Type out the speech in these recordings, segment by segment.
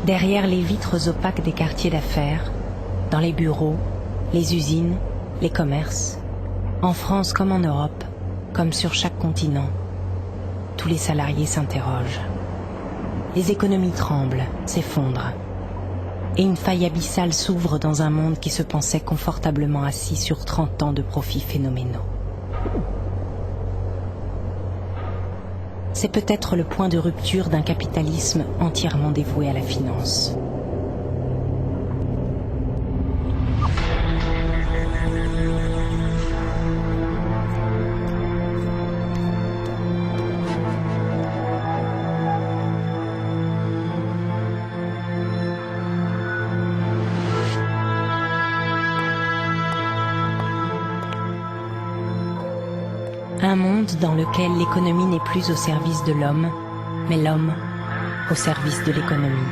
Derrière les vitres opaques des quartiers d'affaires, dans les bureaux, les usines, les commerces, en France comme en Europe, comme sur chaque continent, tous les salariés s'interrogent. Les économies tremblent, s'effondrent, et une faille abyssale s'ouvre dans un monde qui se pensait confortablement assis sur 30 ans de profits phénoménaux. C'est peut-être le point de rupture d'un capitalisme entièrement dévoué à la finance. Un monde dans lequel l'économie n'est plus au service de l'homme, mais l'homme au service de l'économie.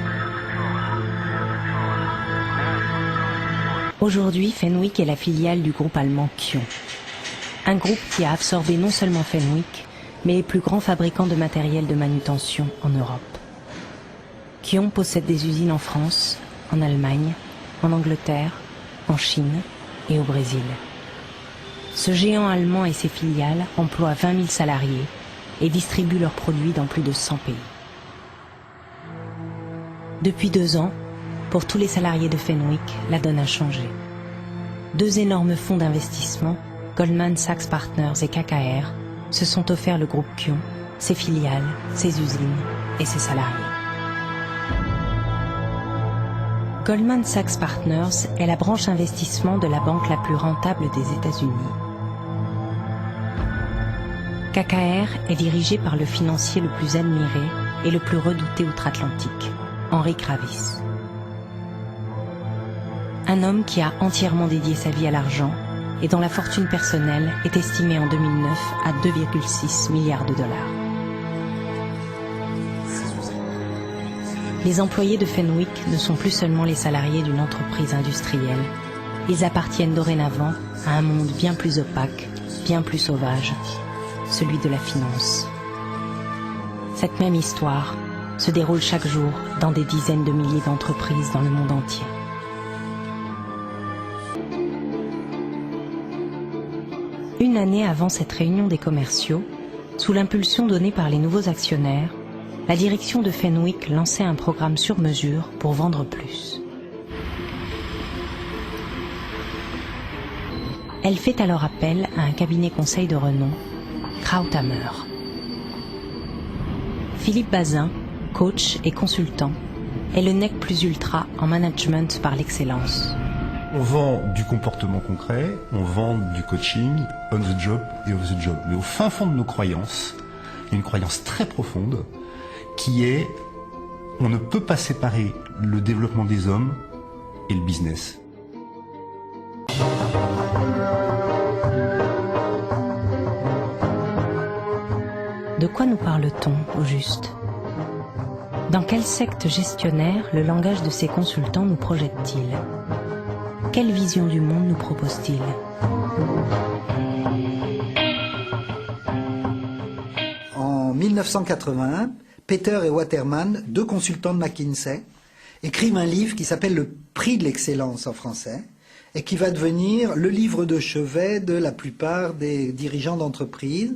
Aujourd'hui, Fenwick est la filiale du groupe allemand Kion. Un groupe qui a absorbé non seulement Fenwick, mais les plus grands fabricants de matériel de manutention en Europe. Kion possède des usines en France, en Allemagne, en Angleterre, en Chine et au Brésil. Ce géant allemand et ses filiales emploient 20 000 salariés et distribuent leurs produits dans plus de 100 pays. Depuis 2 ans, pour tous les salariés de Fenwick, la donne a changé. 2 énormes fonds d'investissement, Goldman Sachs Partners et KKR, se sont offerts le groupe Kion, ses filiales, ses usines et ses salariés. Goldman Sachs Partners est la branche investissement de la banque la plus rentable des États-Unis. KKR est dirigé par le financier le plus admiré et le plus redouté outre-Atlantique, Henry Kravis. Un homme qui a entièrement dédié sa vie à l'argent et dont la fortune personnelle est estimée en 2009 à 2,6 milliards de dollars. Les employés de Fenwick ne sont plus seulement les salariés d'une entreprise industrielle. Ils appartiennent dorénavant à un monde bien plus opaque, bien plus sauvage, celui de la finance. Cette même histoire se déroule chaque jour dans des dizaines de milliers d'entreprises dans le monde entier. Une année avant cette réunion des commerciaux, sous l'impulsion donnée par les nouveaux actionnaires, la direction de Fenwick lançait un programme sur mesure pour vendre plus. Elle fait alors appel à un cabinet conseil de renom, Krauthammer. Philippe Bazin, coach et consultant, est le nec plus ultra en management par l'excellence. On vend du comportement concret, on vend du coaching, on the job et off the job. Mais au fin fond de nos croyances, il y a une croyance très profonde qui est on ne peut pas séparer le développement des hommes et le business. De quoi nous parle-t-on, au juste? Dans quelle secte gestionnaire le langage de ces consultants nous projette-t-il? Quelle vision du monde nous propose-t-il? En 1981, Peter et Waterman, 2 consultants de McKinsey, écrivent un livre qui s'appelle Le Prix de l'excellence en français et qui va devenir le livre de chevet de la plupart des dirigeants d'entreprise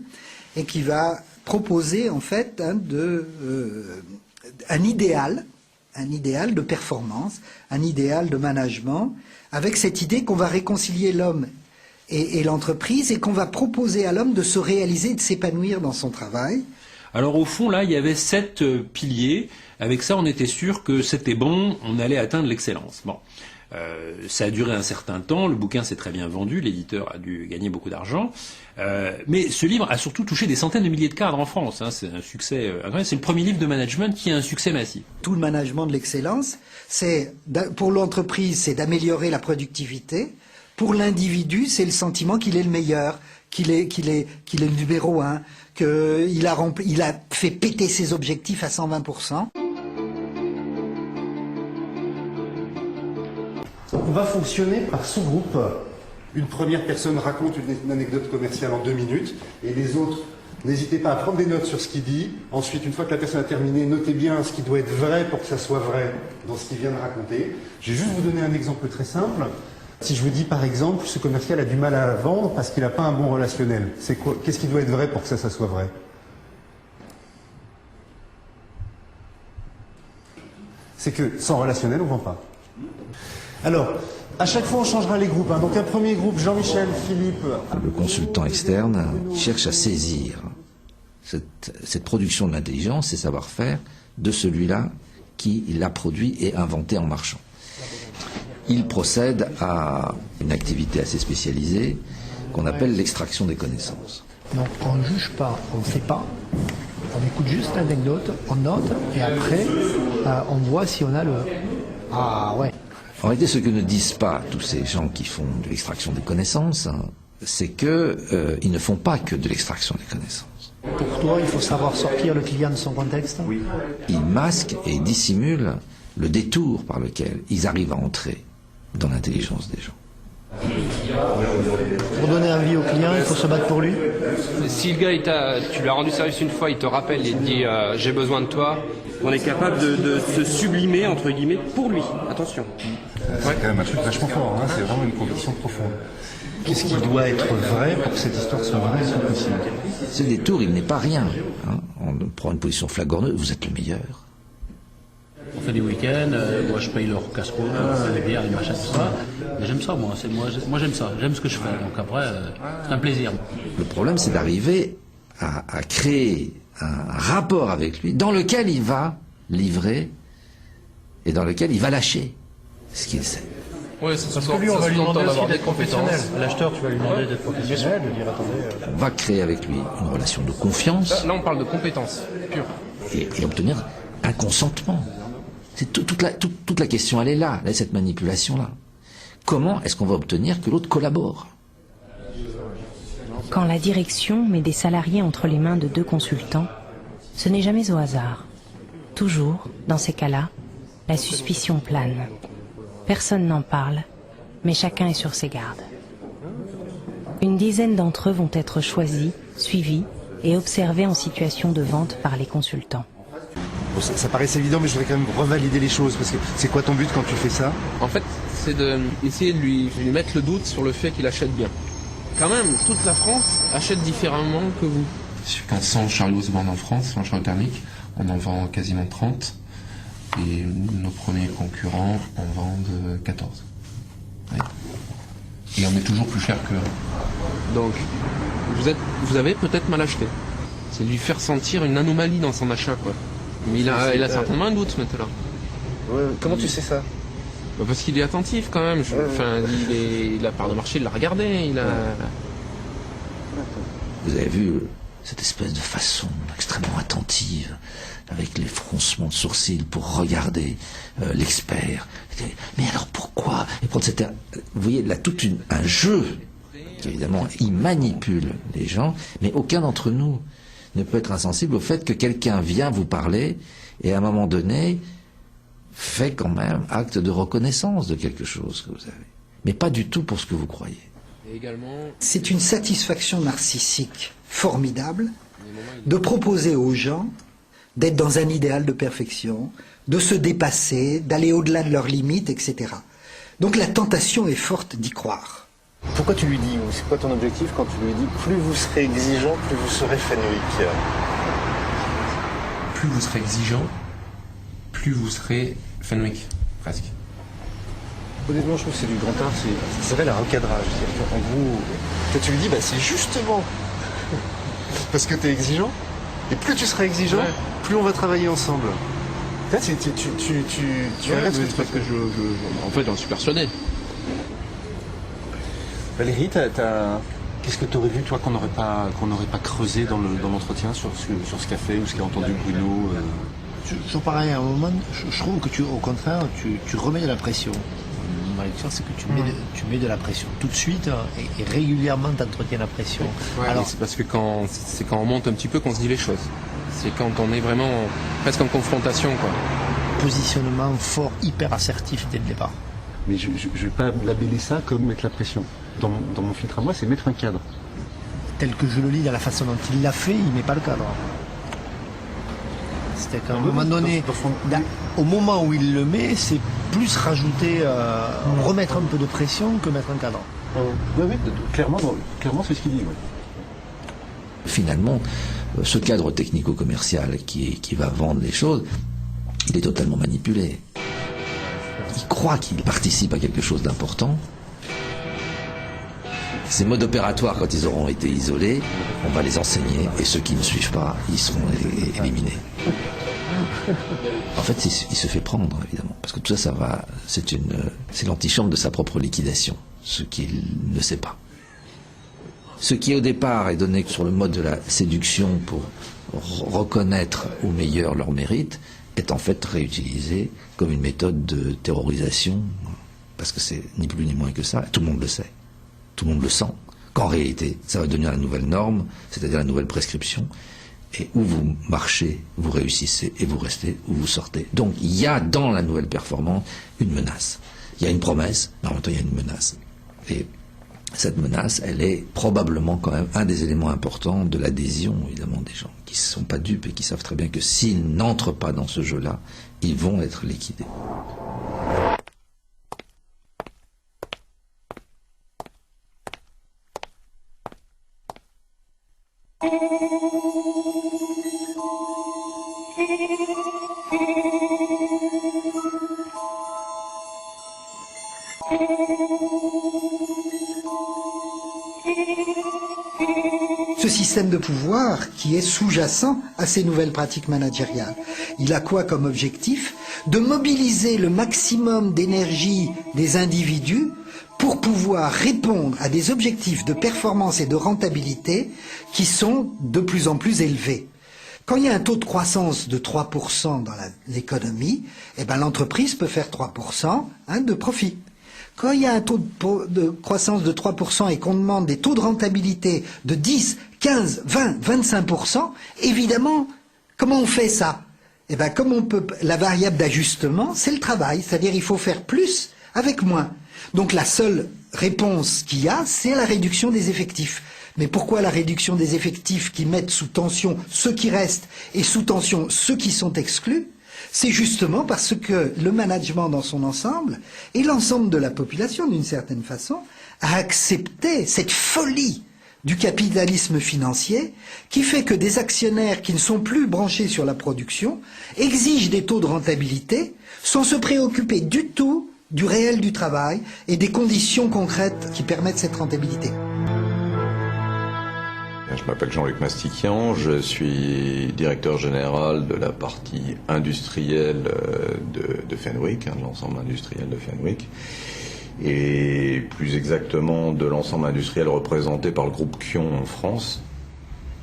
et qui va proposer en fait un idéal de performance, un idéal de management, avec cette idée qu'on va réconcilier l'homme et l'entreprise et qu'on va proposer à l'homme de se réaliser, de s'épanouir dans son travail. Alors au fond, là, il y avait 7 piliers. Avec ça, on était sûr que c'était bon, on allait atteindre l'excellence. Bon, ça a duré un certain temps, le bouquin s'est très bien vendu, l'éditeur a dû gagner beaucoup d'argent. Mais ce livre a surtout touché des centaines de milliers de cadres en France. Hein, c'est un succès incroyable. C'est le premier livre de management qui a un succès massif. Tout le management de l'excellence, c'est pour l'entreprise, c'est d'améliorer la productivité. Pour l'individu, c'est le sentiment qu'il est le meilleur, qu'il est le numéro 1, qu'il a fait péter ses objectifs à 120%. On va fonctionner par sous-groupe. Une première personne raconte une anecdote commerciale en 2 minutes et les autres N'hésitez pas à prendre des notes sur ce qu'il dit. Ensuite, une fois que la personne a terminé, notez bien ce qui doit être vrai pour que ça soit vrai dans ce qu'il vient de raconter. Je vais juste vous donner un exemple très simple. Si je vous dis par exemple, ce commercial a du mal à vendre parce qu'il n'a pas un bon relationnel, c'est quoi? Qu'est-ce qui doit être vrai pour que ça soit vrai? C'est que sans relationnel, on ne vend pas. Alors, à chaque fois, on changera les groupes. Donc un premier groupe, Jean-Michel, Philippe. Le consultant externe cherche à saisir cette production de l'intelligence et savoir-faire de celui-là qui l'a produit et inventé en marchant. Il procède à une activité assez spécialisée qu'on appelle l'extraction des connaissances. Donc on ne juge pas, on ne sait pas, on écoute juste l'anecdote, on note et après on voit si on a le... Ah ouais. En réalité, ce que ne disent pas tous ces gens qui font de l'extraction des connaissances, c'est qu'ils ne font pas que de l'extraction des connaissances. Pour toi, il faut savoir sortir le client de son contexte. Oui. Ils masquent et dissimulent le détour par lequel ils arrivent à entrer dans l'intelligence des gens. Pour donner envie au client, il faut se battre pour lui. Si le gars, tu lui as rendu service une fois, il te rappelle et te dit j'ai besoin de toi, on est capable de se sublimer, entre guillemets, pour lui. Attention. C'est quand même un truc vachement fort, hein. C'est vraiment une conviction profonde. Qu'est-ce qui doit être vrai pour que cette histoire soit vraie, soit possible? Ce détour, il n'est pas rien. Hein. On prend une position flagorneuse, vous êtes le meilleur. On fait des week-ends, moi je paye leur casse-croûte, les bières, les machins, tout ça. Mais j'aime ça, moi j'aime ça, j'aime ce que je fais. Donc après, c'est un plaisir. Le problème, c'est d'arriver à créer un rapport avec lui dans lequel il va livrer et dans lequel il va lâcher ce qu'il sait. Oui, Parce que lui, on va lui demander aussi d'être professionnel. L'acheteur, tu vas lui demander d'être professionnel, de dire attendez. On va créer avec lui une relation de confiance. Là, on parle de compétences pures. Et obtenir un consentement. C'est toute la question, elle est là, cette manipulation-là. Comment est-ce qu'on va obtenir que l'autre collabore? Quand la direction met des salariés entre les mains de deux consultants, ce n'est jamais au hasard. Toujours, dans ces cas-là, la suspicion plane. Personne n'en parle, mais chacun est sur ses gardes. Une dizaine d'entre eux vont être choisis, suivis et observés en situation de vente par les consultants. Bon, ça paraissait évident, mais je voudrais quand même revalider les choses, parce que c'est quoi ton but quand tu fais ça? En fait, c'est d'essayer de lui mettre le doute sur le fait qu'il achète bien. Quand même, toute la France achète différemment que vous. Quand 100 chariots se vendent en France, 100 chariots thermiques, on en vend quasiment 30. Et nos premiers concurrents en vendent 14. Ouais. Et on est toujours plus cher qu'eux. Donc, vous avez peut-être mal acheté. C'est lui faire sentir une anomalie dans son achat, quoi. Mais il a certainement un doute maintenant. Ouais, comment tu sais ça? Parce qu'il est attentif quand même. Il a part de marché, il l'a regardé. Vous avez vu cette espèce de façon extrêmement attentive, avec les froncements de sourcils pour regarder l'expert. Mais alors pourquoi? Et prendre cette... Vous voyez, là, un jeu. Évidemment, il manipule les gens, mais aucun d'entre nous ne peut être insensible au fait que quelqu'un vient vous parler et à un moment donné fait quand même acte de reconnaissance de quelque chose que vous avez. Mais pas du tout pour ce que vous croyez. C'est une satisfaction narcissique formidable de proposer aux gens d'être dans un idéal de perfection, de se dépasser, d'aller au-delà de leurs limites, etc. Donc la tentation est forte d'y croire. Pourquoi tu lui dis, ou c'est quoi ton objectif quand tu lui dis plus vous serez exigeant, plus vous serez Fenwick? Plus vous serez exigeant, plus vous serez Fenwick, presque. Honnêtement, je trouve que c'est du grand art, ça s'appelle un recadrage. En gros, quand tu lui dis, c'est justement parce que tu es exigeant, et plus tu seras exigeant, plus on va travailler ensemble. Là, tu regardes ce que parce que en fait, j'en suis persuadé. Valérie, qu'est-ce que tu aurais vu, toi, qu'on n'aurait pas creusé dans l'entretien sur ce qu'a fait ou ce qu'a entendu Bruno Toujours pareil, à un moment, je trouve que au contraire, tu remets de la pression. Ma lecture, c'est que tu mets de la pression tout de suite et régulièrement tu entretiens la pression. Ouais, alors c'est parce que c'est quand on monte un petit peu qu'on se dit les choses. C'est quand on est vraiment presque en confrontation, quoi. Positionnement fort, hyper assertif dès le départ. Mais je ne vais pas labeller ça comme mettre la pression. Dans mon filtre à moi, c'est mettre un cadre. tel que je le lis, dans la façon dont il l'a fait, il met pas le cadre. C'est-à-dire qu'à un moment donné, au moment où il le met, c'est plus rajouter, remettre un peu de pression que mettre un cadre. Oui, clairement c'est ce qu'il dit. Oui. Finalement, ce cadre technico-commercial qui va vendre les choses, il est totalement manipulé. Il croit qu'il participe à quelque chose d'important. Ces modes opératoires, quand ils auront été isolés, on va les enseigner, et ceux qui ne suivent pas, ils seront éliminés. En fait, il se fait prendre, évidemment, parce que tout ça, c'est l'antichambre de sa propre liquidation, ce qu'il ne sait pas. Ce qui, au départ, est donné sur le mode de la séduction pour reconnaître aux meilleurs leurs mérites, est en fait réutilisé comme une méthode de terrorisation, parce que c'est ni plus ni moins que ça, tout le monde le sait. Tout le monde le sent, qu'en réalité, ça va devenir la nouvelle norme, c'est-à-dire la nouvelle prescription, et où vous marchez, vous réussissez, et vous restez, où vous sortez. Donc, il y a dans la nouvelle performance une menace. Il y a une promesse, mais en même temps, il y a une menace. Et cette menace, elle est probablement quand même un des éléments importants de l'adhésion, évidemment, des gens qui ne sont pas dupes et qui savent très bien que s'ils n'entrent pas dans ce jeu-là, ils vont être liquidés. Ce système de pouvoir qui est sous-jacent à ces nouvelles pratiques managériales, il a quoi comme objectif? De mobiliser le maximum d'énergie des individus pour pouvoir répondre à des objectifs de performance et de rentabilité qui sont de plus en plus élevés. Quand il y a un taux de croissance de 3% dans l'économie, eh ben l'entreprise peut faire 3% de profit. Quand il y a un taux de croissance de 3% et qu'on demande des taux de rentabilité de 10, 15, 20, 25%, évidemment, comment on fait ça? Eh ben, comme on peut, la variable d'ajustement, c'est le travail. C'est-à-dire, il faut faire plus avec moins. Donc, la seule réponse qu'il y a, c'est la réduction des effectifs. Mais pourquoi la réduction des effectifs qui mettent sous tension ceux qui restent et sous tension ceux qui sont exclus? C'est justement parce que le management dans son ensemble et l'ensemble de la population, d'une certaine façon, a accepté cette folie du capitalisme financier qui fait que des actionnaires qui ne sont plus branchés sur la production exigent des taux de rentabilité sans se préoccuper du tout du réel du travail et des conditions concrètes qui permettent cette rentabilité. Je m'appelle Jean-Luc Mastiquian, je suis directeur général de la partie industrielle de Fenwick, de l'ensemble industriel de Fenwick, et plus exactement de l'ensemble industriel représenté par le groupe Kion en France.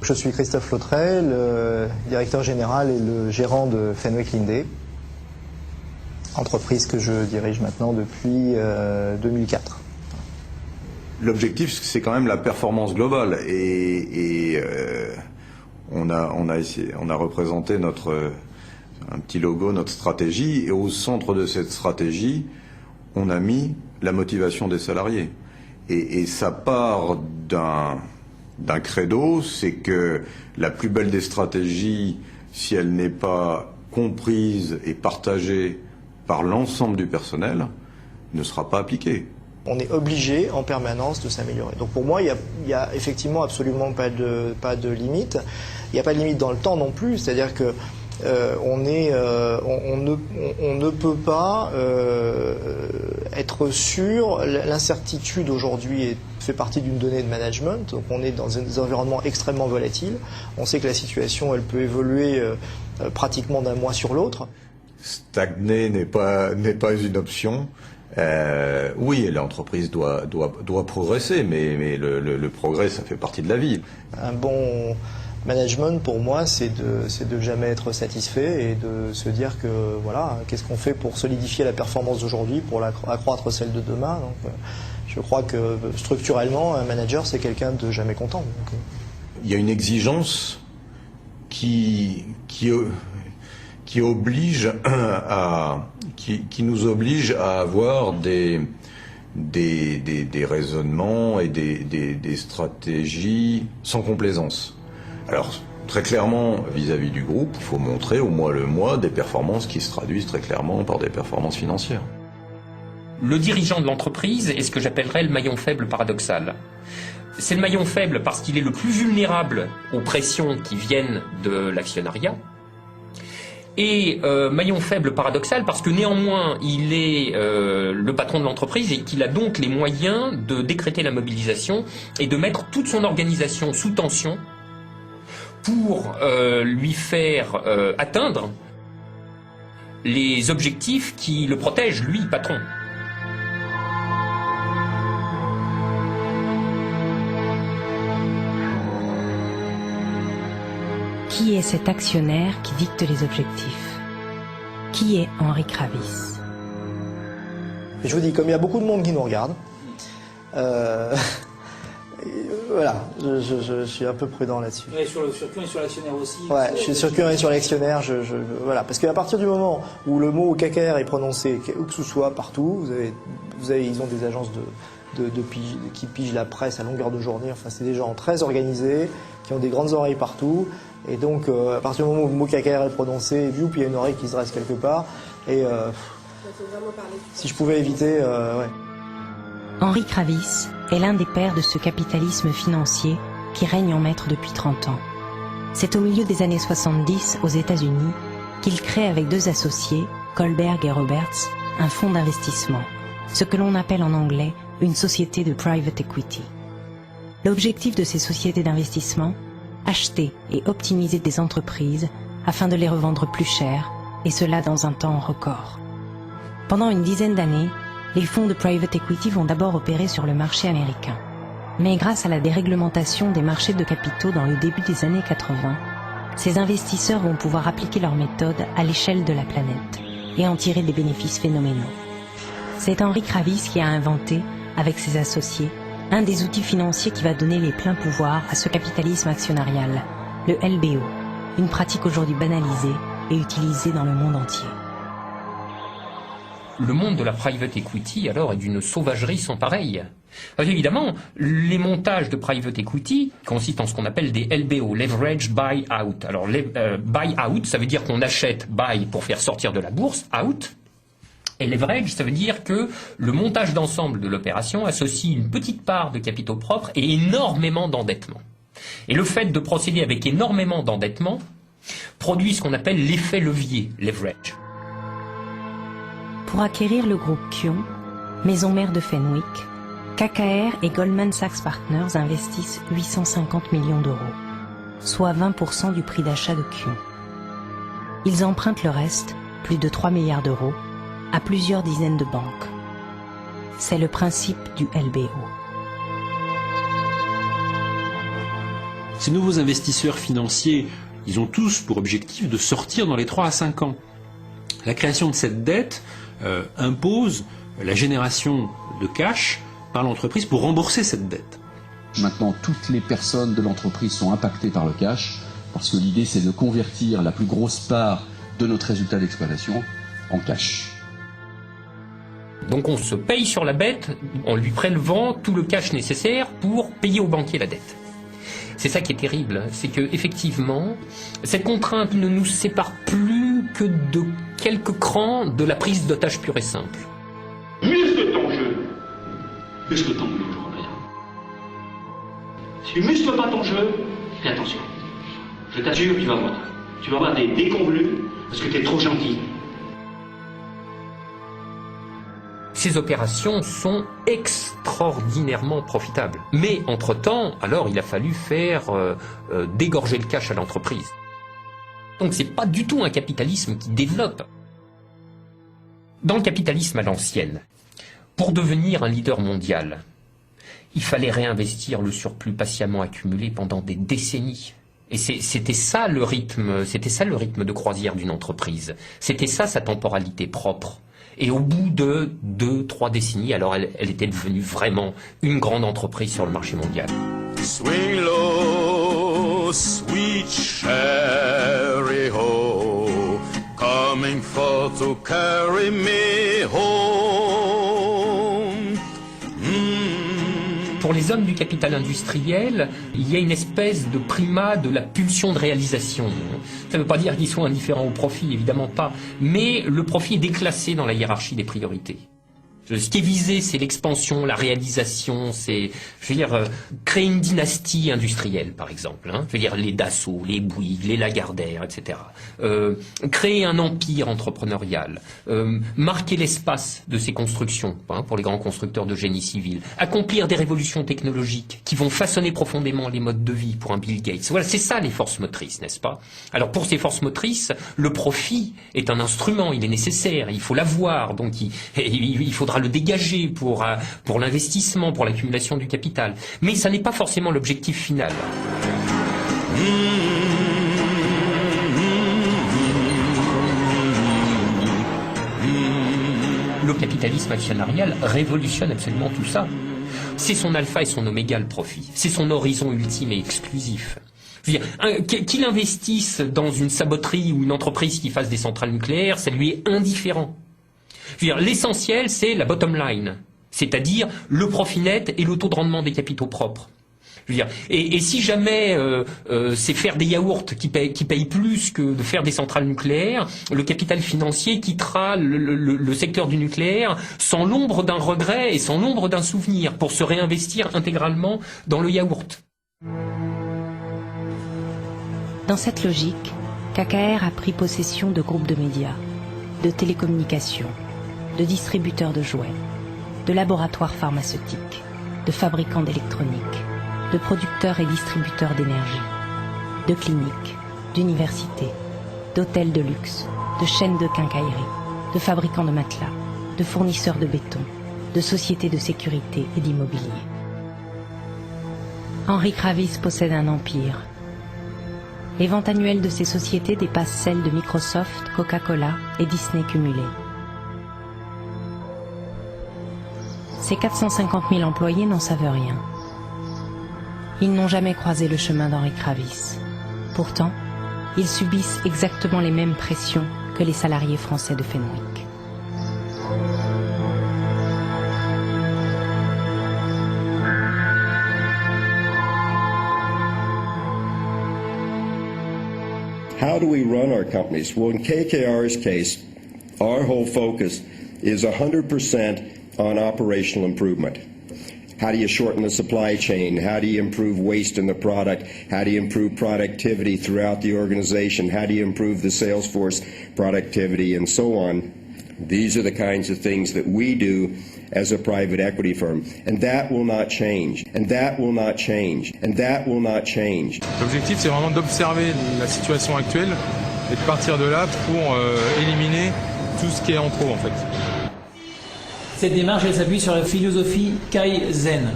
Je suis Christophe Lautrey, le directeur général et le gérant de Fenwick Lindé, entreprise que je dirige maintenant depuis 2004. L'objectif, c'est quand même la performance globale, et on a représenté un petit logo, notre stratégie, et au centre de cette stratégie, on a mis la motivation des salariés. Et ça part d'un credo, c'est que la plus belle des stratégies, si elle n'est pas comprise et partagée par l'ensemble du personnel, ne sera pas appliquée. On est obligé en permanence de s'améliorer. Donc pour moi, il y a effectivement absolument pas de limite. Il n'y a pas de limite dans le temps non plus. C'est-à-dire que on ne peut pas être sûr. L'incertitude aujourd'hui fait partie d'une donnée de management. Donc on est dans des environnements extrêmement volatiles. On sait que la situation, elle peut évoluer pratiquement d'un mois sur l'autre. Stagner n'est pas une option. Oui, l'entreprise doit progresser, mais le progrès, ça fait partie de la vie. Un bon management, pour moi, c'est de jamais être satisfait et de se dire que, voilà, qu'est-ce qu'on fait pour solidifier la performance d'aujourd'hui, pour accroître celle de demain. Donc, je crois que, structurellement, un manager, c'est quelqu'un de jamais content. Donc, il y a une exigence qui nous oblige à avoir des des raisonnements et des stratégies sans complaisance. Alors, très clairement, vis-à-vis du groupe, il faut montrer au mois le mois des performances qui se traduisent très clairement par des performances financières. Le dirigeant de l'entreprise est ce que j'appellerais le maillon faible paradoxal. C'est le maillon faible parce qu'il est le plus vulnérable aux pressions qui viennent de l'actionnariat. Et maillon faible paradoxal parce que néanmoins il est le patron de l'entreprise et qu'il a donc les moyens de décréter la mobilisation et de mettre toute son organisation sous tension pour lui faire atteindre les objectifs qui le protègent, lui, patron. Qui est cet actionnaire qui dicte les objectifs? Qui est Henri Kravis? Je vous dis, comme il y a beaucoup de monde qui nous regarde, voilà, je suis un peu prudent là-dessus. Ouais, sur Kion et sur l'actionnaire aussi. Ouais, je suis sur Kion et sur l'actionnaire, voilà, parce qu'à partir du moment où le mot KKR est prononcé, où que ce soit partout, ils ont des agences qui pigent la presse à longueur de journée. Enfin, c'est des gens très organisés, qui ont des grandes oreilles partout. Et donc, à partir du moment où le mot KKR est prononcé, puis il y a une oreille qui se dresse quelque part. Et si je pouvais éviter, ouais. Henri Kravis est l'un des pères de ce capitalisme financier qui règne en maître depuis 30 ans. C'est au milieu des années 70, aux États-Unis, qu'il crée avec deux associés, Kohlberg et Roberts, un fonds d'investissement, ce que l'on appelle en anglais une société de private equity. L'objectif de ces sociétés d'investissement, acheter et optimiser des entreprises afin de les revendre plus cher, et cela dans un temps record. Pendant une dizaine d'années, les fonds de private equity vont d'abord opérer sur le marché américain. Mais grâce à la déréglementation des marchés de capitaux dans le début des années 80, ces investisseurs vont pouvoir appliquer leur méthode à l'échelle de la planète et en tirer des bénéfices phénoménaux. C'est Henri Kravis qui a inventé, avec ses associés, un des outils financiers qui va donner les pleins pouvoirs à ce capitalisme actionnarial, le LBO, une pratique aujourd'hui banalisée et utilisée dans le monde entier. Le monde de la private equity, alors, est d'une sauvagerie sans pareille. Parce évidemment, les montages de private equity consistent en ce qu'on appelle des LBO, Leverage Buy Out. Alors, buy out, ça veut dire qu'on achète buy pour faire sortir de la bourse, out. Et leverage, ça veut dire que le montage d'ensemble de l'opération associe une petite part de capitaux propres et énormément d'endettement. Et le fait de procéder avec énormément d'endettement produit ce qu'on appelle l'effet levier, leverage. Pour acquérir le groupe Kion, maison mère de Fenwick, KKR et Goldman Sachs Partners investissent 850 millions d'euros, soit 20% du prix d'achat de Kion. Ils empruntent le reste, plus de 3 milliards d'euros, à plusieurs dizaines de banques. C'est le principe du LBO. Ces nouveaux investisseurs financiers, ils ont tous pour objectif de sortir dans les 3 à 5 ans. La création de cette dette impose la génération de cash par l'entreprise pour rembourser cette dette. Maintenant, toutes les personnes de l'entreprise sont impactées par le cash, parce que l'idée c'est de convertir la plus grosse part de notre résultat d'exploitation en cash. Donc on se paye sur la bête en lui prélevant tout le cash nécessaire pour payer au banquier la dette. C'est ça qui est terrible, c'est que effectivement, cette contrainte ne nous sépare plus que de quelques crans de la prise d'otage pure et simple. Muscle ton jeu. Muscle ton jeu, Robert. Si tu muscles pas ton jeu, fais attention. Je t'assure, tu vas voir des déconvenus parce que tu es trop gentil. Ces opérations sont extraordinairement profitables. Mais entre-temps, alors il a fallu faire dégorger le cash à l'entreprise. Donc c'est pas du tout un capitalisme qui développe. Dans le capitalisme à l'ancienne, pour devenir un leader mondial, il fallait réinvestir le surplus patiemment accumulé pendant des décennies. Et c'était ça le rythme de croisière d'une entreprise. C'était ça sa temporalité propre. Et au bout de 2-3 décennies, alors elle était devenue vraiment une grande entreprise sur le marché mondial. Swing low, sweet cherry ho, coming for to carry me home. pour les hommes du capital industriel, il y a une espèce de primat de la pulsion de réalisation. Ça ne veut pas dire qu'ils sont indifférents au profit, évidemment pas, mais le profit est déclassé dans la hiérarchie des priorités. Ce qui est visé, c'est l'expansion, la réalisation, c'est, je veux dire, créer une dynastie industrielle, par exemple. Je veux dire, les Dassault, les Bouygues, les Lagardère, etc. Créer un empire entrepreneurial, marquer l'espace de ces constructions, pour les grands constructeurs de génie civil, accomplir des révolutions technologiques qui vont façonner profondément les modes de vie pour un Bill Gates. Voilà, c'est ça les forces motrices, n'est-ce pas? Alors pour ces forces motrices, le profit est un instrument, il est nécessaire, il faut l'avoir, donc il faudra le dégager pour l'investissement, pour l'accumulation du capital. Mais ça n'est pas forcément l'objectif final. Le capitalisme actionnarial révolutionne absolument tout ça. C'est son alpha et son oméga, le profit. C'est son horizon ultime et exclusif. Qu'il investisse dans une saboterie ou une entreprise qui fasse des centrales nucléaires, ça lui est indifférent. L'essentiel, c'est la bottom line, c'est-à-dire le profit net et le taux de rendement des capitaux propres. Et si jamais c'est faire des yaourts qui payent plus que de faire des centrales nucléaires, le capital financier quittera le secteur du nucléaire sans l'ombre d'un regret et sans l'ombre d'un souvenir pour se réinvestir intégralement dans le yaourt. Dans cette logique, KKR a pris possession de groupes de médias, de télécommunications, de distributeurs de jouets, de laboratoires pharmaceutiques, de fabricants d'électronique, de producteurs et distributeurs d'énergie, de cliniques, d'universités, d'hôtels de luxe, de chaînes de quincaillerie, de fabricants de matelas, de fournisseurs de béton, de sociétés de sécurité et d'immobilier. Henri Kravis possède un empire. Les ventes annuelles de ces sociétés dépassent celles de Microsoft, Coca-Cola et Disney cumulées. Ces 450 000 employés n'en savent rien. Ils n'ont jamais croisé le chemin d'Henri Kravis. Pourtant, ils subissent exactement les mêmes pressions que les salariés français de Fenwick. How do we run our companies? Well, in KKR's case, our whole focus is 100% on operational improvement. How do you shorten the supply chain? How do you improve waste in the product? How do you improve productivity throughout the organization? How do you improve the sales force productivity and so on? These are the kinds of things that we do as a private equity firm. And that will not change. And that will not change. And that will not change. L'objectif, c'est vraiment d'observer la situation actuelle et de partir de là pour éliminer tout ce qui est en trop, en fait. Cette démarche, elle s'appuie sur la philosophie Kaizen.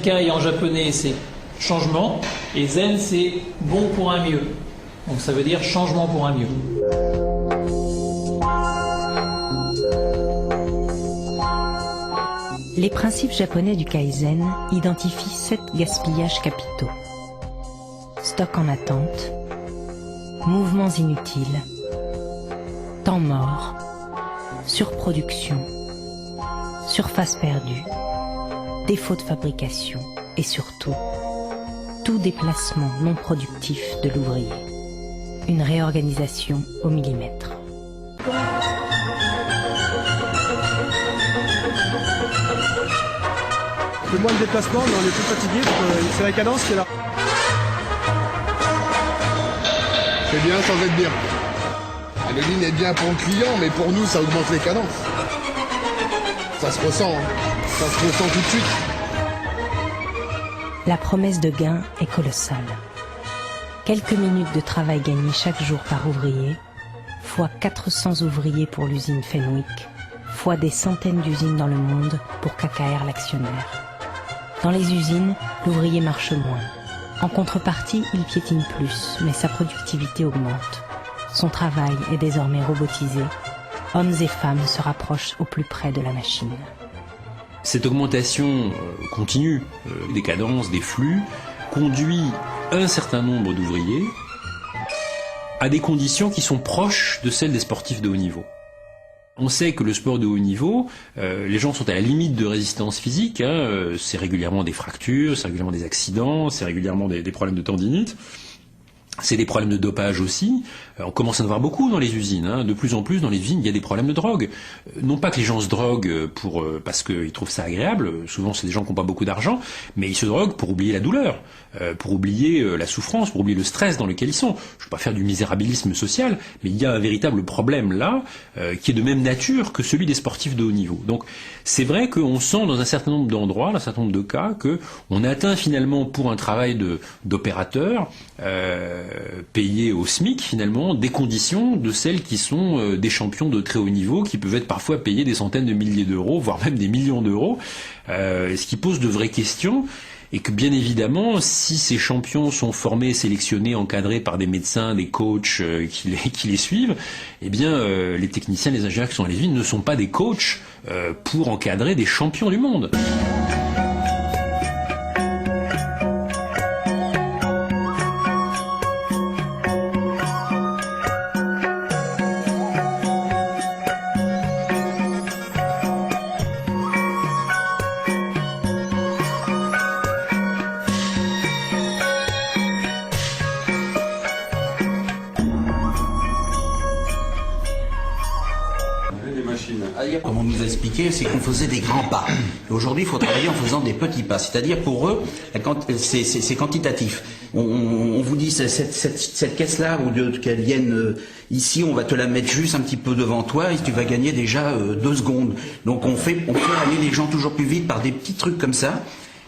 Kai en japonais, c'est changement, et Zen, c'est bon pour un mieux. Donc ça veut dire changement pour un mieux. Les principes japonais du Kaizen identifient 7 gaspillages capitaux. Stock en attente, mouvements inutiles, temps mort, surproduction, surface perdue, défaut de fabrication et surtout, tout déplacement non productif de l'ouvrier. Une réorganisation au millimètre. Le moins de déplacement, mais on est plus fatigué, c'est la cadence qui est là. C'est bien sans être bien. Le lean est bien pour le client, mais pour nous, ça augmente les cadences. Ça se ressent, hein. Ça se ressent tout de suite. La promesse de gain est colossale. Quelques minutes de travail gagnées chaque jour par ouvrier, fois 400 ouvriers pour l'usine Fenwick, fois des centaines d'usines dans le monde pour KKR l'actionnaire. Dans les usines, l'ouvrier marche moins. En contrepartie, il piétine plus, mais sa productivité augmente. Son travail est désormais robotisé. Hommes et femmes se rapprochent au plus près de la machine. Cette augmentation continue des cadences, des flux, conduit un certain nombre d'ouvriers à des conditions qui sont proches de celles des sportifs de haut niveau. On sait que le sport de haut niveau, les gens sont à la limite de résistance physique, c'est régulièrement des fractures, c'est régulièrement des accidents, c'est régulièrement des problèmes de tendinite. C'est des problèmes de dopage aussi. On commence à en voir beaucoup dans les usines. De plus en plus, dans les usines, il y a des problèmes de drogue. Non pas que les gens se droguent parce qu'ils trouvent ça agréable. Souvent, c'est des gens qui n'ont pas beaucoup d'argent, mais ils se droguent pour oublier la douleur, pour oublier la souffrance, pour oublier le stress dans lequel ils sont. Je ne veux pas faire du misérabilisme social, mais il y a un véritable problème là, qui est de même nature que celui des sportifs de haut niveau. Donc, c'est vrai qu'on sent dans un certain nombre d'endroits, dans un certain nombre de cas, qu'on atteint finalement pour un travail d'opérateur, payé au SMIC finalement, des conditions de celles qui sont des champions de très haut niveau, qui peuvent être parfois payés des centaines de milliers d'euros, voire même des millions d'euros, ce qui pose de vraies questions. Et que bien évidemment, si ces champions sont formés, sélectionnés, encadrés par des médecins, des coachs qui les suivent, eh bien les techniciens, les ingénieurs qui sont à l'usine ne sont pas des coachs pour encadrer des champions du monde. Comme on nous a expliqué, c'est qu'on faisait des grands pas. Aujourd'hui, il faut travailler en faisant des petits pas. C'est-à-dire, pour eux, c'est quantitatif. On vous dit, cette caisse-là, au lieu qu'elle vienne ici, on va te la mettre juste un petit peu devant toi et tu vas gagner déjà 2 secondes. Donc on fait aller les gens toujours plus vite par des petits trucs comme ça.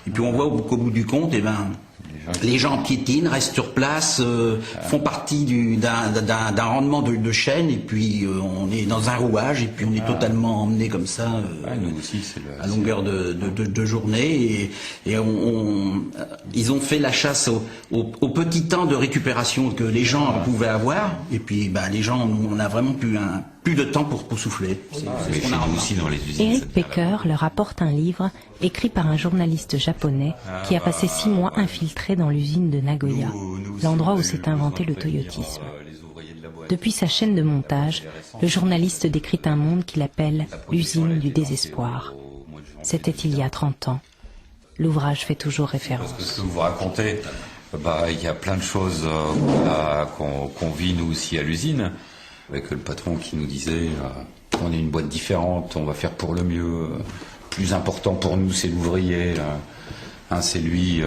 Et puis on voit qu'au bout du compte, les gens piétinent, restent sur place, font partie d'un rendement de chaîne, et puis on est dans un rouage, et puis on est totalement emmené comme ça à longueur de journée. Et ils ont fait la chasse au petit temps de récupération que les gens pouvaient avoir, et puis les gens, on a vraiment plus de temps pour souffler. C'est ce qu'on a aussi dans les usines. Eric Becker leur apporte un livre écrit par un journaliste japonais qui a passé 6 mois infiltré dans l'usine de Nagoya, l'endroit où s'est inventé le toyotisme. Depuis sa chaîne de montage, le journaliste décrit un monde qu'il appelle l'usine du désespoir. C'était il y a 30 ans. L'ouvrage fait toujours référence. Parce que ce que vous racontez, il y a plein de choses qu'on vit nous aussi à l'usine, avec le patron qui nous disait on est une boîte différente, on va faire pour le mieux, plus important pour nous c'est l'ouvrier, c'est lui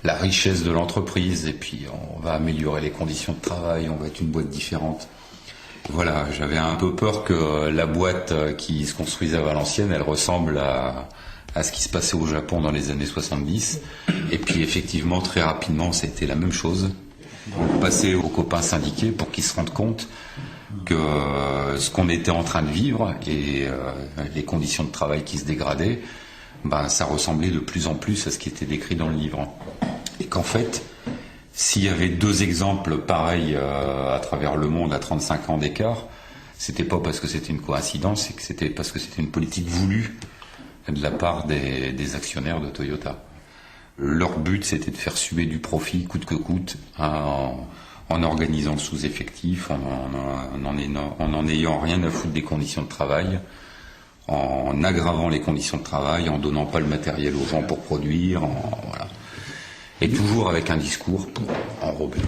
la richesse de l'entreprise, et puis on va améliorer les conditions de travail, on va être une boîte différente. Voilà, j'avais un peu peur que la boîte qui se construisait à Valenciennes, elle ressemble à ce qui se passait au Japon dans les années 70, et puis effectivement très rapidement c'était la même chose. Donc passer aux copains syndiqués pour qu'ils se rendent compte que ce qu'on était en train de vivre et les conditions de travail qui se dégradaient, ça ressemblait de plus en plus à ce qui était décrit dans le livre. Et qu'en fait, s'il y avait 2 exemples pareils à travers le monde à 35 ans d'écart, c'était pas parce que c'était une coïncidence, c'est que c'était parce que c'était une politique voulue de la part des actionnaires de Toyota. Leur but, c'était de faire suer du profit coûte que coûte, en organisant le sous-effectif, en n'en ayant rien à foutre des conditions de travail, en aggravant les conditions de travail, en donnant pas le matériel aux gens pour produire, voilà. Et toujours avec un discours pour enrober.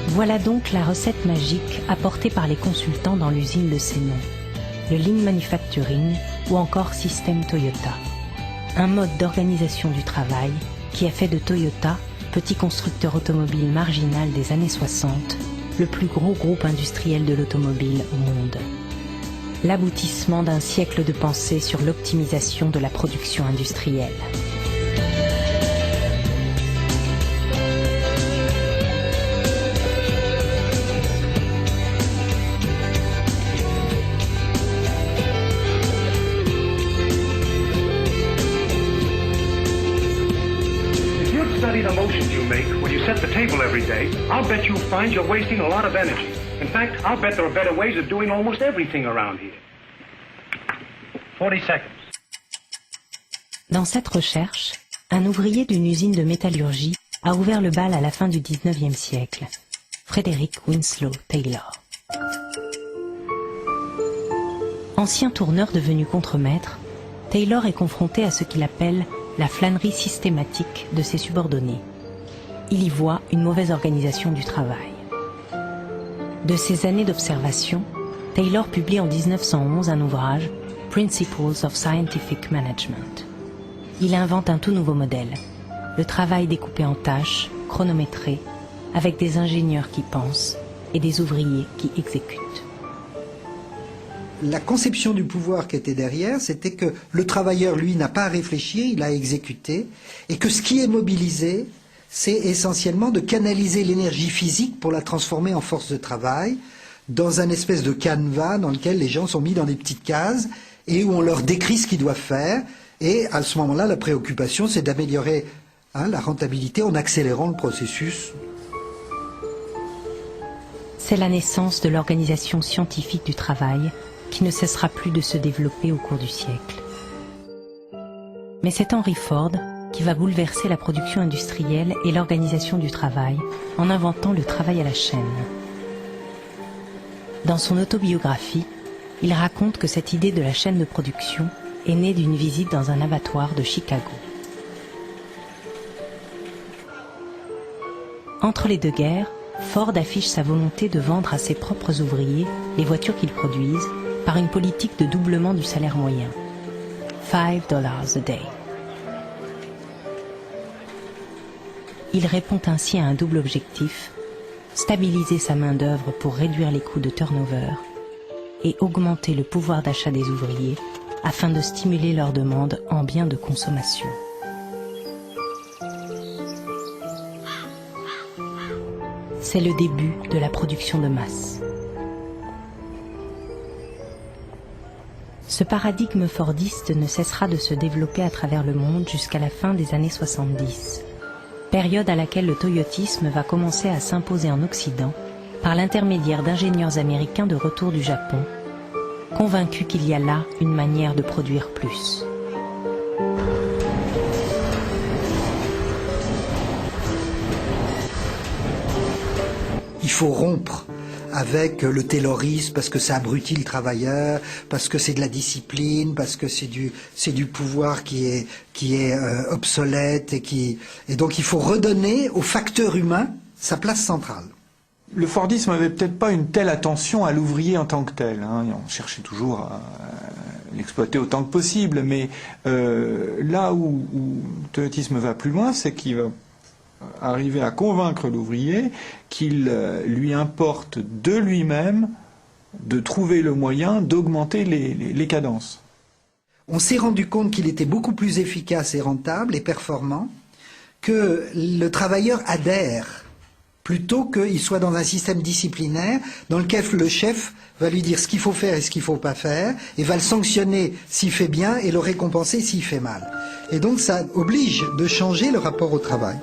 Voilà donc la recette magique apportée par les consultants dans l'usine de Sénon. Le Lean Manufacturing ou encore Système Toyota. Un mode d'organisation du travail qui a fait de Toyota, petit constructeur automobile marginal des années 60, le plus gros groupe industriel de l'automobile au monde. L'aboutissement d'un siècle de pensée sur l'optimisation de la production industrielle. Study the motions you make when you set the table every day, I'll bet you'll find you're wasting a lot of energy. In fact, I'll bet there are better ways of doing almost everything around here. 40 seconds. Dans cette recherche, un ouvrier d'une usine de métallurgie a ouvert le bal à la fin du XIXe siècle, Frederick Winslow Taylor. Ancien tourneur devenu contremaître, Taylor est confronté à ce qu'il appelle la flânerie systématique de ses subordonnés. Il y voit une mauvaise organisation du travail. De ces années d'observation, Taylor publie en 1911 un ouvrage, Principles of Scientific Management. Il invente un tout nouveau modèle, le travail découpé en tâches, chronométré, avec des ingénieurs qui pensent et des ouvriers qui exécutent. La conception du pouvoir qui était derrière, c'était que le travailleur, lui, n'a pas à réfléchir, il a à exécuter, et que ce qui est mobilisé, c'est essentiellement de canaliser l'énergie physique pour la transformer en force de travail, dans un espèce de canevas dans lequel les gens sont mis dans des petites cases, et où on leur décrit ce qu'ils doivent faire, et à ce moment-là, la préoccupation, c'est d'améliorer la rentabilité en accélérant le processus. C'est la naissance de l'organisation scientifique du travail, qui ne cessera plus de se développer au cours du siècle. Mais c'est Henry Ford qui va bouleverser la production industrielle et l'organisation du travail en inventant le travail à la chaîne. Dans son autobiographie, il raconte que cette idée de la chaîne de production est née d'une visite dans un abattoir de Chicago. Entre les deux guerres, Ford affiche sa volonté de vendre à ses propres ouvriers les voitures qu'ils produisent par une politique de doublement du salaire moyen, $5 a day. Il répond ainsi à un double objectif, stabiliser sa main-d'œuvre pour réduire les coûts de turnover et augmenter le pouvoir d'achat des ouvriers afin de stimuler leur demande en biens de consommation. C'est le début de la production de masse. Ce paradigme fordiste ne cessera de se développer à travers le monde jusqu'à la fin des années 70, période à laquelle le toyotisme va commencer à s'imposer en Occident par l'intermédiaire d'ingénieurs américains de retour du Japon, convaincus qu'il y a là une manière de produire plus. Il faut rompre avec le taylorisme parce que ça abrutit le travailleur, parce que c'est de la discipline, parce que c'est du pouvoir qui est obsolète et donc il faut redonner au facteur humain sa place centrale. Le Fordisme n'avait peut-être pas une telle attention à l'ouvrier en tant que tel. On cherchait toujours à l'exploiter autant que possible, mais là où le toyotisme va plus loin, c'est qu'il va arriver à convaincre l'ouvrier qu'il lui importe de lui-même de trouver le moyen d'augmenter les cadences. On s'est rendu compte qu'il était beaucoup plus efficace et rentable et performant que le travailleur adhère plutôt qu'il soit dans un système disciplinaire dans lequel le chef va lui dire ce qu'il faut faire et ce qu'il ne faut pas faire, et va le sanctionner s'il fait bien et le récompenser s'il fait mal. Et donc ça oblige de changer le rapport au travail.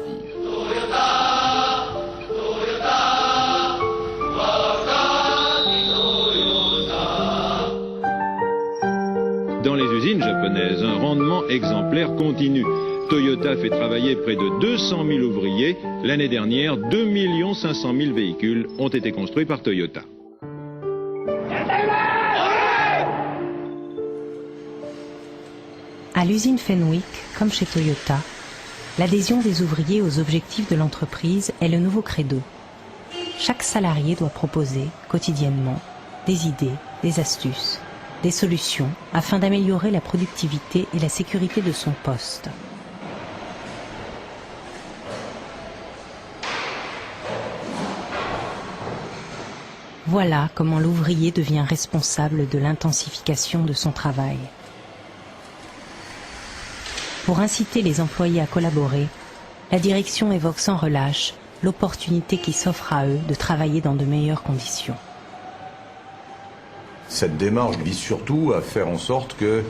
Dans les usines japonaises, un rendement exemplaire continue. Toyota fait travailler près de 200 000 ouvriers. L'année dernière, 2 500 000 véhicules ont été construits par Toyota. À l'usine Fenwick, comme chez Toyota, l'adhésion des ouvriers aux objectifs de l'entreprise est le nouveau credo. Chaque salarié doit proposer, quotidiennement, des idées, des astuces, des solutions afin d'améliorer la productivité et la sécurité de son poste. Voilà comment l'ouvrier devient responsable de l'intensification de son travail. Pour inciter les employés à collaborer, la direction évoque sans relâche l'opportunité qui s'offre à eux de travailler dans de meilleures conditions. Cette démarche vise surtout à faire en sorte que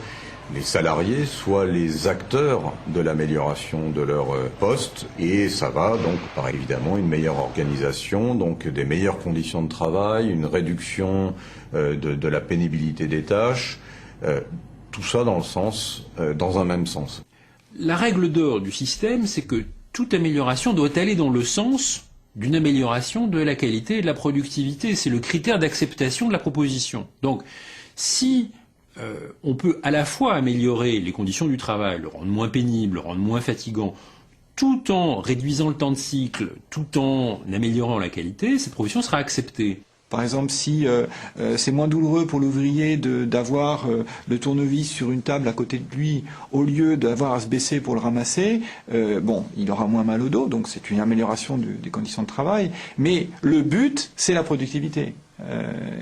les salariés soient les acteurs de l'amélioration de leur poste, et ça va donc par évidemment une meilleure organisation, donc des meilleures conditions de travail, une réduction de la pénibilité des tâches, tout ça dans un même sens. La règle d'or du système, c'est que toute amélioration doit aller dans le sens d'une amélioration de la qualité et de la productivité. C'est le critère d'acceptation de la proposition. Donc, si on peut à la fois améliorer les conditions du travail, le rendre moins pénible, le rendre moins fatigant, tout en réduisant le temps de cycle, tout en améliorant la qualité, cette proposition sera acceptée. Par exemple, si c'est moins douloureux pour l'ouvrier d'avoir le tournevis sur une table à côté de lui au lieu d'avoir à se baisser pour le ramasser, il aura moins mal au dos, donc c'est une amélioration des conditions de travail. Mais le but, c'est la productivité.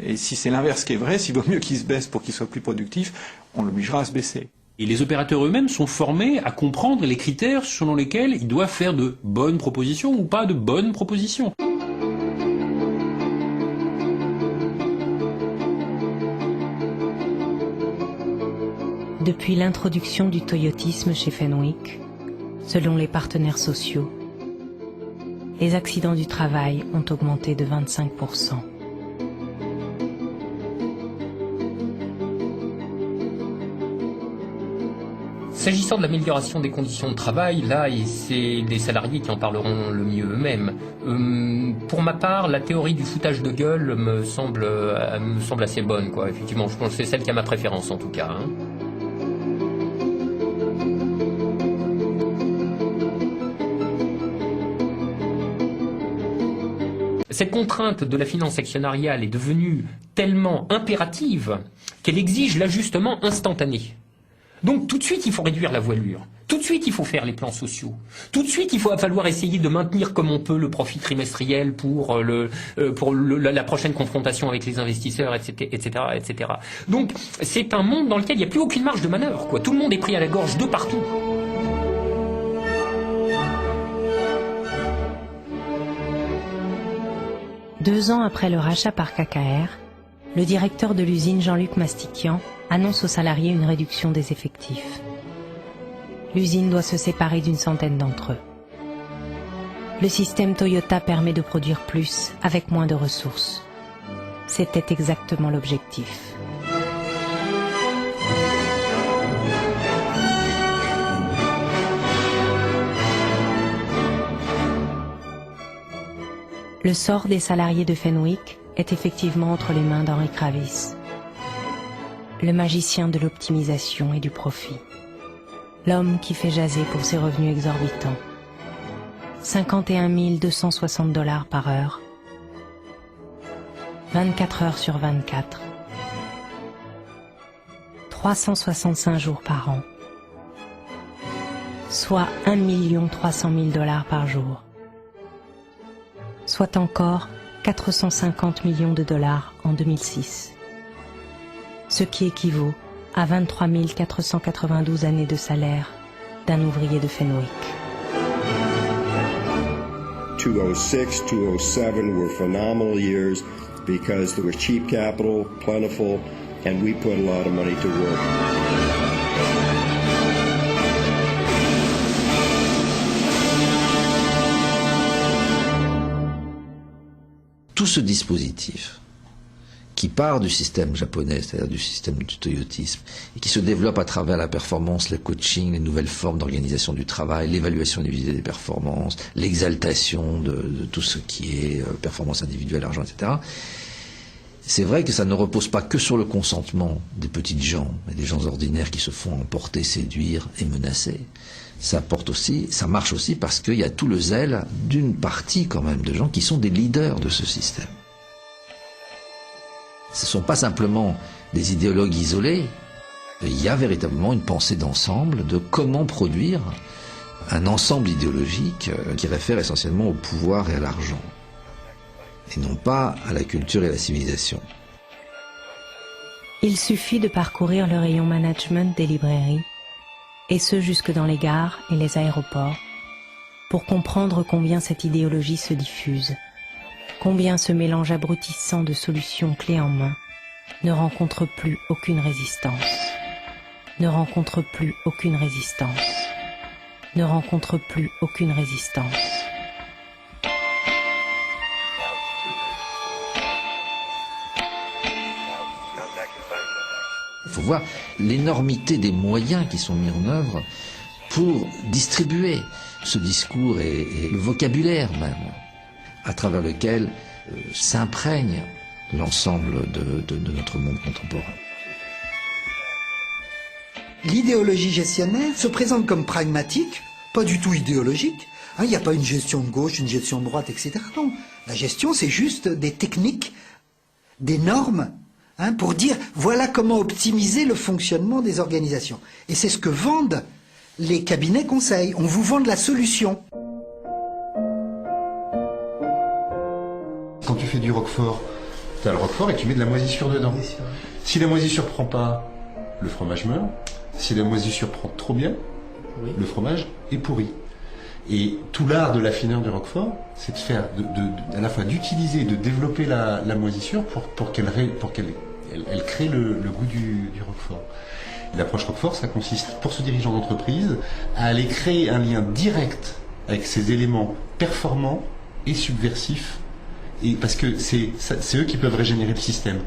Et si c'est l'inverse qui est vrai, s'il vaut mieux qu'il se baisse pour qu'il soit plus productif, on l'obligera à se baisser. Et les opérateurs eux-mêmes sont formés à comprendre les critères selon lesquels ils doivent faire de bonnes propositions ou pas de bonnes propositions. Depuis l'introduction du toyotisme chez Fenwick, selon les partenaires sociaux, les accidents du travail ont augmenté de 25%. S'agissant de l'amélioration des conditions de travail, là, c'est les salariés qui en parleront le mieux eux-mêmes. Pour ma part, la théorie du foutage de gueule me semble assez bonne, quoi. Effectivement, je pense que c'est celle qui a ma préférence, en tout cas. Hein. Cette contrainte de la finance actionnariale est devenue tellement impérative qu'elle exige l'ajustement instantané. Donc tout de suite, il faut réduire la voilure. Tout de suite, il faut faire les plans sociaux. Tout de suite, il va falloir essayer de maintenir comme on peut le profit trimestriel pour la prochaine confrontation avec les investisseurs, etc., etc. Donc c'est un monde dans lequel il n'y a plus aucune marge de manœuvre, quoi. Tout le monde est pris à la gorge de partout. Deux ans après le rachat par KKR, le directeur de l'usine Jean-Luc Mastiquian annonce aux salariés une réduction des effectifs. L'usine doit se séparer d'une centaine d'entre eux. Le système Toyota permet de produire plus avec moins de ressources. C'était exactement l'objectif. Le sort des salariés de Fenwick est effectivement entre les mains d'Henri Kravis, le magicien de l'optimisation et du profit. L'homme qui fait jaser pour ses revenus exorbitants. 51 260 $ par heure. 24 heures sur 24. 365 jours par an. Soit 1 300 000 $ par jour. Soit encore 450 millions de dollars en 2006. Ce qui équivaut à 23 492 années de salaire d'un ouvrier de Fenwick. 2006, 2007 were phenomenal years because there was cheap capital, plentiful, and we put a lot of money to work. Tout ce dispositif qui part du système japonais, c'est-à-dire du système du toyotisme, et qui se développe à travers la performance, le coaching, les nouvelles formes d'organisation du travail, l'évaluation individuelle des performances, l'exaltation de tout ce qui est performance individuelle, argent, etc. C'est vrai que ça ne repose pas que sur le consentement des petites gens, et des gens ordinaires qui se font emporter, séduire et menacer. Ça marche aussi parce qu'il y a tout le zèle d'une partie quand même de gens qui sont des leaders de ce système. Ce ne sont pas simplement des idéologues isolés, il y a véritablement une pensée d'ensemble de comment produire un ensemble idéologique qui réfère essentiellement au pouvoir et à l'argent, et non pas à la culture et à la civilisation. Il suffit de parcourir le rayon management des librairies, et ce jusque dans les gares et les aéroports, pour comprendre combien cette idéologie se diffuse, combien ce mélange abrutissant de solutions clés en main ne rencontre plus aucune résistance, ne rencontre plus aucune résistance, ne rencontre plus aucune résistance. Il faut voir l'énormité des moyens qui sont mis en œuvre pour distribuer ce discours et le vocabulaire même, à travers lequel s'imprègne l'ensemble de notre monde contemporain. L'idéologie gestionnaire se présente comme pragmatique, pas du tout idéologique. Il n'y a pas une gestion de gauche, une gestion de droite, etc. Non, la gestion, c'est juste des techniques, des normes, pour dire voilà comment optimiser le fonctionnement des organisations. Et c'est ce que vendent les cabinets conseils. On vous vend de la solution. Quand tu fais du roquefort, tu as le roquefort et tu mets de la moisissure dedans. Si la moisissure prend pas, le fromage meurt. Si la moisissure prend trop bien, le fromage est pourri. Et tout l'art de l'affineur du roquefort, c'est de faire, à la fois d'utiliser, de développer la moisissure pour qu'elle crée le goût du roquefort. L'approche roquefort, ça consiste, pour ce dirigeant d'entreprise, à aller créer un lien direct avec ces éléments performants et subversifs, et parce que c'est eux qui peuvent régénérer le système.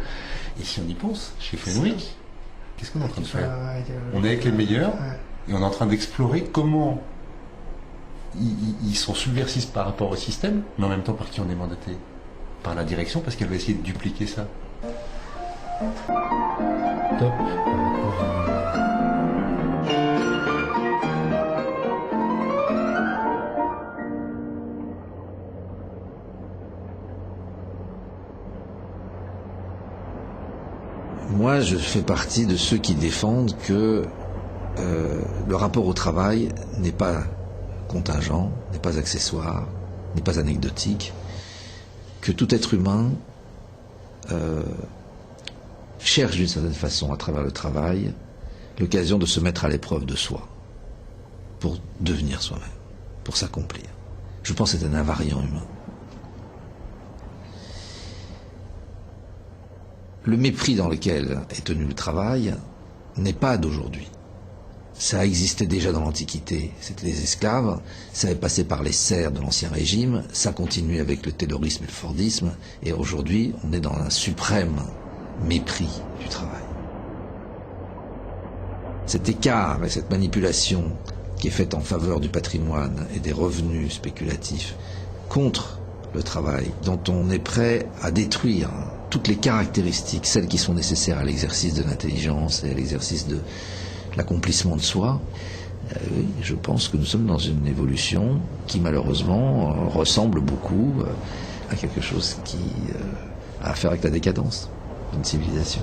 Et si on y pense, chez Fenwick, qu'est-ce qu'on est en train de faire? On est avec les meilleurs, et on est en train d'explorer comment ils sont subversifs par rapport au système, mais en même temps par qui on est mandaté? Par la direction, parce qu'elle va essayer de dupliquer ça. Top. Moi, je fais partie de ceux qui défendent que le rapport au travail n'est pas contingent, n'est pas accessoire, n'est pas anecdotique, que tout être humain cherche d'une certaine façon, à travers le travail, l'occasion de se mettre à l'épreuve de soi, pour devenir soi-même, pour s'accomplir. Je pense que c'est un invariant humain. Le mépris dans lequel est tenu le travail n'est pas d'aujourd'hui. Ça existait déjà dans l'Antiquité, c'était les esclaves, ça est passé par les serfs de l'Ancien Régime, ça continue avec le taylorisme et le fordisme, et aujourd'hui on est dans un suprême mépris du travail. Cet écart et cette manipulation qui est faite en faveur du patrimoine et des revenus spéculatifs contre le travail, dont on est prêt à détruire toutes les caractéristiques, celles qui sont nécessaires à l'exercice de l'intelligence et à l'exercice de l'accomplissement de soi, oui, je pense que nous sommes dans une évolution qui malheureusement ressemble beaucoup à quelque chose qui a à faire avec la décadence d'une civilisation.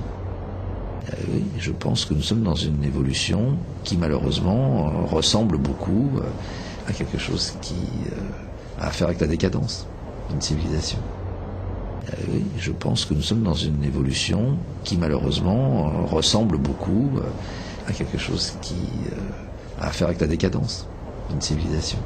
Oui, je pense que nous sommes dans une évolution qui malheureusement ressemble beaucoup à quelque chose qui a à faire avec la décadence d'une civilisation. Oui, je pense que nous sommes dans une évolution qui malheureusement ressemble beaucoup à quelque chose qui a à faire avec la décadence d'une civilisation.